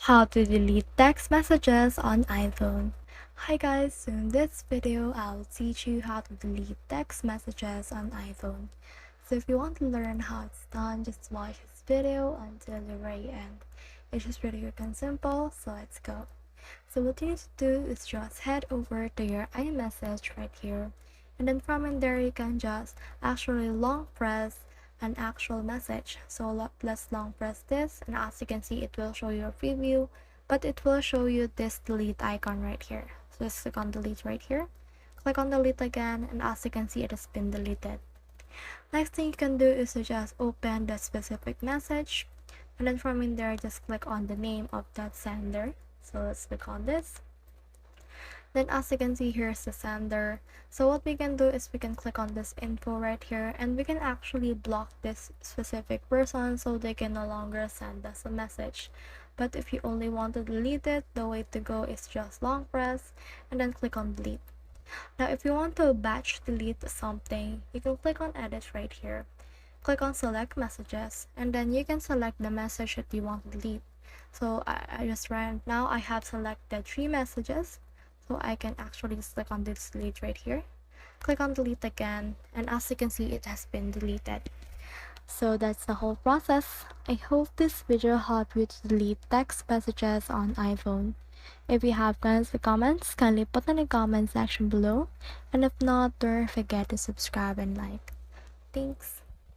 How to delete text messages on iPhone. Hi guys, so in this video I'll teach you how to delete text messages on iPhone. So if you want to learn how it's done, just watch this video until the very end. It's just really quick and simple, so let's go. So what you need to do is just head over to your iMessage right here, and then from in there you can just actually long press an actual message. So let's long press this, and as you can see it will show you a preview, but it will show you this delete icon right here. So just click on delete right here, click on delete again, and as you can see it has been deleted. Next thing you can do is to just open the specific message, and then from in there just click on the name of that sender. So let's click on this. Then as you can see, here's the sender. So what we can do is we can click on this info right here, and we can actually block this specific person so they can no longer send us a message. But if you only want to delete it, the way to go is just long press and then click on delete. Now if you want to batch delete something, you can click on edit right here, click on select messages, and then you can select the message that you want to delete. So I just right now I have selected 3 messages, so I can actually just click on this delete right here, click on delete again, and as you can see it has been deleted. So that's the whole process. I hope this video helped you to delete text messages on iPhone. If you have questions or comments, kindly put in the comment section below, and if not, don't forget to subscribe and like. Thanks.